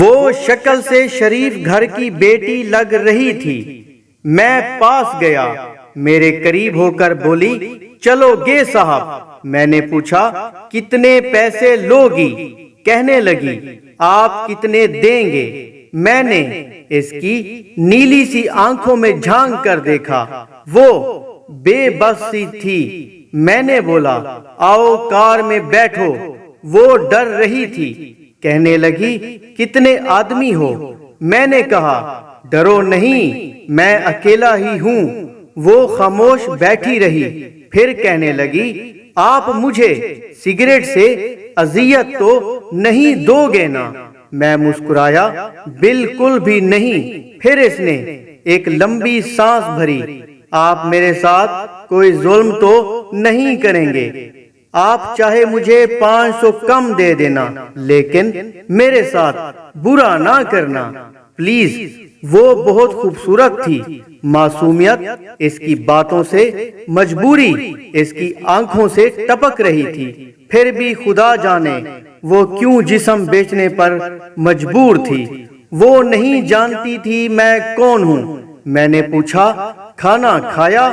وہ شکل سے شریف گھر کی بیٹی لگ رہی تھی۔ میں پاس گیا، میرے قریب ہو کر بولی، چلو گے صاحب۔ میں نے پوچھا، کتنے پیسے لوگی؟ کہنے لگی، آپ کتنے دیں گے؟ میں نے اس کی نیلی سی آنکھوں میں جھانک کر دیکھا، وہ بے بس سی تھی۔ میں نے بولا، آؤ کار میں بیٹھو۔ وہ ڈر رہی تھی، کہنے لگی، کتنے آدمی ہو؟ میں نے کہا، ڈرو نہیں، میں اکیلا ہی ہوں۔ وہ خاموش بیٹھی رہی، پھر کہنے لگی، آپ مجھے سگریٹ سے اذیت تو نہیں دو گے نا؟ میں مسکرایا، بالکل بھی نہیں۔ پھر اس نے ایک لمبی سانس بھری، آپ میرے ساتھ کوئی ظلم تو نہیں کریں گے؟ آپ چاہے مجھے 500 کم دے دینا، لیکن میرے ساتھ برا نہ کرنا پلیز۔ وہ بہت خوبصورت تھی، معصومیت اس کی باتوں سے، مجبوری اس کی آنکھوں سے ٹپک رہی تھی۔ پھر بھی خدا جانے وہ کیوں جسم بیچنے پر مجبور تھی۔ وہ نہیں جانتی تھی میں کون ہوں۔ میں نے پوچھا، کھانا کھایا؟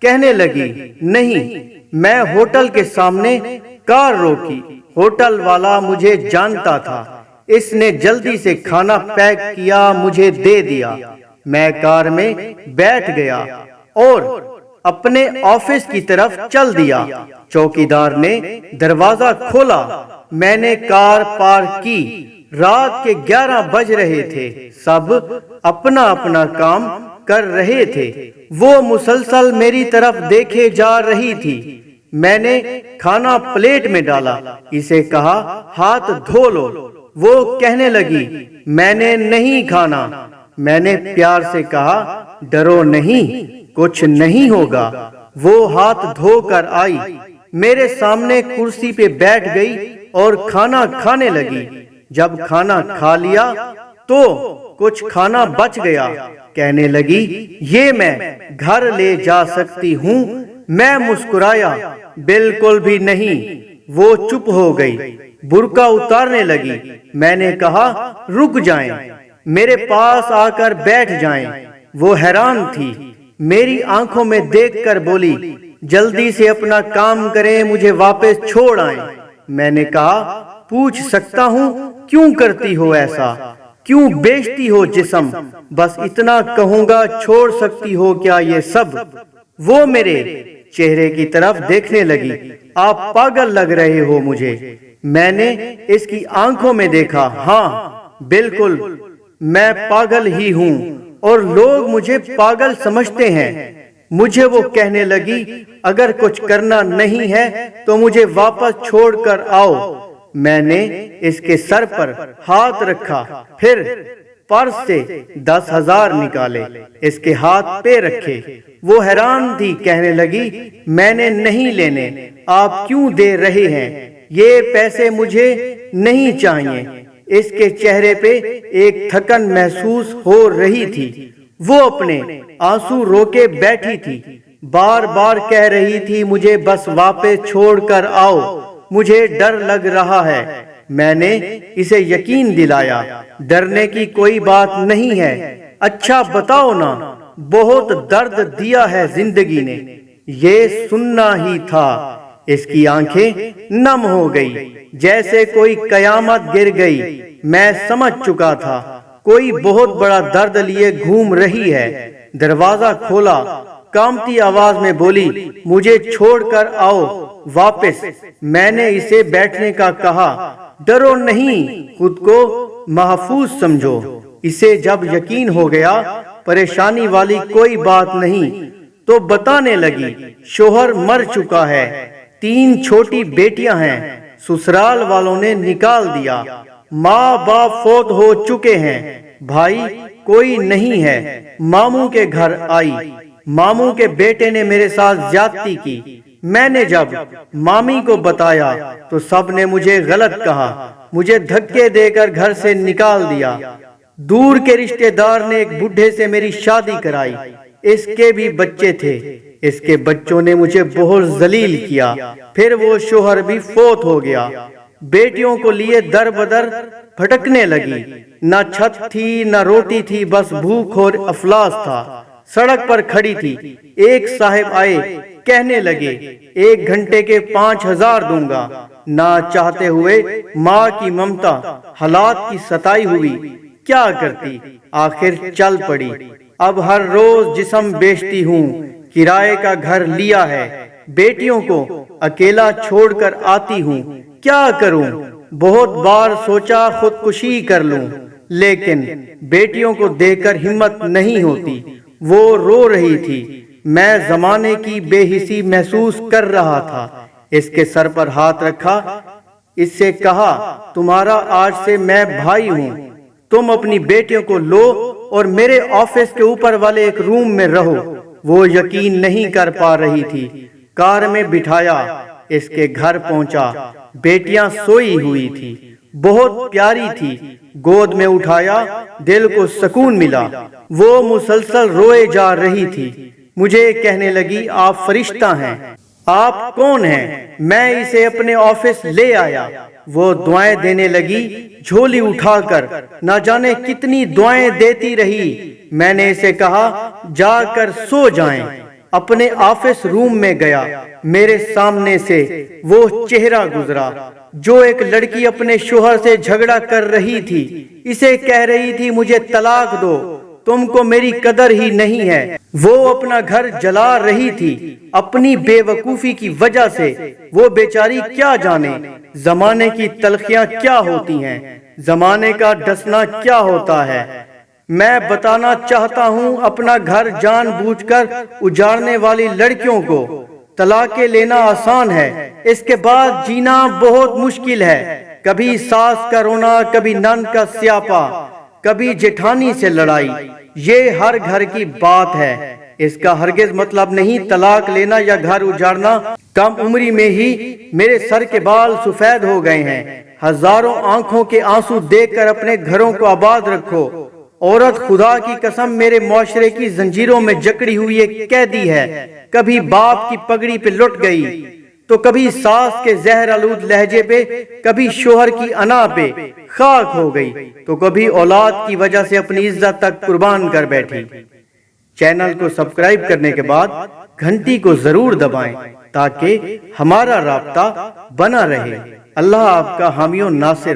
کہنے لگی، نہیں۔ میں ہوٹل کے سامنے کار روکی، ہوٹل والا مجھے جانتا تھا، اس نے جلدی سے کھانا پیک کیا، مجھے دے دیا۔ میں کار میں بیٹھ گیا اور اپنے آفس کی طرف چل دیا۔ چوکیدار نے دروازہ کھولا، میں نے کار پارک کی۔ رات کے 11 بج رہے تھے، سب اپنا اپنا کام کر رہے تھے۔ وہ مسلسل میری طرف دیکھے جا رہی تھی۔ میں نے کھانا پلیٹ میں ڈالا، اسے کہا، ہاتھ دھو لو۔ وہ کہنے لگی، میں نے نہیں کھانا۔ میں نے پیار سے کہا، ڈرو نہیں، کچھ نہیں ہوگا۔ وہ ہاتھ دھو کر آئی، میرے سامنے کرسی پہ بیٹھ گئی اور کھانا کھانے لگی۔ جب کھانا کھا لیا تو کچھ کھانا بچ گیا، کہنے لگی، یہ میں گھر لے جا سکتی ہوں؟ میں مسکرایا، بالکل بھی نہیں۔ وہ چپ ہو گئی، برقع اتارنے لگی۔ میں نے کہا، رک جائیں، میرے پاس آ کر بیٹھ جائیں۔ وہ حیران تھی، میری آنکھوں میں دیکھ کر بولی، جلدی سے اپنا کام کریں، مجھے واپس چھوڑ آئیں۔ میں نے کہا، پوچھ سکتا ہوں کیوں کرتی ہو ایسا؟ کیوں بیچتی ہو جسم؟ بس اتنا کہوں گا، چھوڑ سکتی ہو کیا یہ سب؟ وہ میرے چہرے کی طرف دیکھنے لگی، آپ پاگل لگ رہے ہو مجھے۔ میں نے اس کی آنکھوں میں دیکھا، ہاں بالکل میں پاگل ہی ہوں، اور لوگ مجھے پاگل سمجھتے ہیں۔ مجھے وہ کہنے لگی، اگر کچھ کرنا نہیں ہے تو مجھے واپس چھوڑ کر آؤ۔ میں نے اس کے سر پر ہاتھ رکھا، پھر پرس سے 10,000 نکالے، اس کے ہاتھ پہ رکھے۔ وہ حیران تھی، کہنے لگی، میں نے نہیں لینے، آپ کیوں دے رہے ہیں؟ یہ پیسے مجھے نہیں چاہیے۔ اس کے چہرے پہ ایک تھکن محسوس ہو رہی تھی۔ وہ اپنے آنسو روکے بیٹھی تھی، بار بار کہہ رہی تھی، مجھے بس واپس چھوڑ کر آؤ، مجھے ڈر لگ رہا ہے۔ میں نے اسے یقین دلایا، ڈرنے کی کوئی بات نہیں ہے۔ اچھا بتاؤ نا، بہت درد دیا ہے زندگی نے، یہ سننا ہی تھا۔ اس کی آنکھیں نم ہو گئی، جیسے کوئی قیامت گر گئی۔ میں سمجھ چکا تھا، کوئی بہت بڑا درد لیے گھوم رہی ہے۔ دروازہ کھولا، کانپتی آواز میں بولی، مجھے چھوڑ کر آؤ واپس۔ میں نے اسے بیٹھنے کا کہا، ڈرو نہیں، خود کو محفوظ سمجھو۔ اسے جب یقین ہو گیا پریشانی والی کوئی بات نہیں تو بتانے لگی، شوہر مر چکا ہے، 3 چھوٹی بیٹیاں ہیں، سسرال والوں نے نکال دیا، ماں باپ فوت ہو چکے ہیں، بھائی کوئی نہیں ہے۔ ماموں کے گھر آئی، ماموں کے بیٹے نے میرے ساتھ زیادتی کی۔ میں نے جب مامی کو بتایا تو سب نے مجھے غلط کہا، مجھے دھکے دے کر گھر سے نکال دیا۔ دور کے رشتہ دار نے ایک بڈھے سے میری شادی کرائی، اس کے بھی بچے تھے، اس کے بچوں نے مجھے بہت ذلیل کیا، پھر وہ شوہر بھی فوت ہو گیا۔ بیٹیوں کو لیے در بدر بھٹکنے لگی۔ نہ چھت تھی نہ روٹی تھی، بس بھوک اور افلاس تھا۔ سڑک پر کھڑی تھی، ایک صاحب آئے، کہنے لگے 1 گھنٹے کے 5000 دوں گا۔ نہ چاہتے ہوئے ماں کی ممتا، حالات کی ستائی ہوئی، کیا کرتی، آخر چل پڑی۔ اب ہر روز جسم بیچتی ہوں، کرائے کا گھر لیا ہے، بیٹیوں کو اکیلا چھوڑ کر آتی ہوں، کیا کروں؟ بہت بار سوچا خودکشی کر لوں، لیکن بیٹیوں کو دیکھ کر ہمت نہیں ہوتی۔ وہ رو رہی تھی، میں زمانے کی بے حسی محسوس کر رہا تھا۔ اس کے سر پر ہاتھ رکھا، اس سے کہا تمہارا آج سے میں بھائی ہوں، تم اپنی بیٹیوں کو لو اور میرے آفس کے اوپر والے ایک روم میں رہو۔ وہ یقین نہیں کر پا رہی تھی۔ کار میں بٹھایا، اس کے گھر پہنچا، بیٹیاں سوئی ہوئی تھی، بہت پیاری تھی، گود میں اٹھایا، دل کو سکون ملا۔ وہ مسلسل روئے جا رہی تھی، مجھے کہنے لگی آپ فرشتہ ہیں، آپ کون ہیں؟ میں اسے اپنے آفس لے آیا۔ وہ دعائیں دینے لگی، جھولی اٹھا کر نہ جانے کتنی دعائیں دیتی رہی۔ میں نے اسے کہا جا کر سو جائیں۔ اپنے آفس روم میں گیا، میرے سامنے سے وہ چہرہ گزرا جو ایک لڑکی اپنے شوہر سے جھگڑا کر رہی تھی، اسے کہہ رہی تھی مجھے طلاق دو، تم کو میری قدر ہی نہیں ہے۔ وہ اپنا گھر جلا رہی تھی اپنی بے وقوفی کی وجہ سے۔ وہ بیچاری کیا جانے زمانے کی تلخیاں کیا ہوتی ہیں، زمانے کا ڈسنا کیا ہوتا ہے۔ میں بتانا چاہتا ہوں اپنا گھر جان بوجھ کر اجاڑنے والی لڑکیوں کو طلاق لینا آسان ہے، اس کے بعد جینا بہت مشکل ہے۔ کبھی ساس کا رونا، کبھی نند کا سیاپا، کبھی جیٹھانی سے لڑائی، یہ ہر گھر کی بات ہے۔ اس کا ہرگز مطلب نہیں طلاق لینا یا گھر اجاڑنا۔ کم عمری میں ہی میرے سر کے بال سفید ہو گئے ہیں۔ ہزاروں آنکھوں کے آنسو دیکھ کر اپنے گھروں کو آباد رکھو۔ عورت خدا کی قسم میرے معاشرے کی زنجیروں میں جکڑی ہوئی ایک قیدی ہے۔ کبھی باپ کی پگڑی پہ لٹ گئی، تو کبھی ساس کے زہر آلود لہجے پہ، کبھی شوہر کی انا پہ خاک ہو گئی، تو کبھی اولاد کی وجہ سے اپنی عزت تک قربان کر بیٹھی۔ چینل کو سبسکرائب کرنے کے بعد گھنٹی کو ضرور دبائیں تاکہ ہمارا رابطہ بنا رہے۔ اللہ آپ کا حامی و ناصر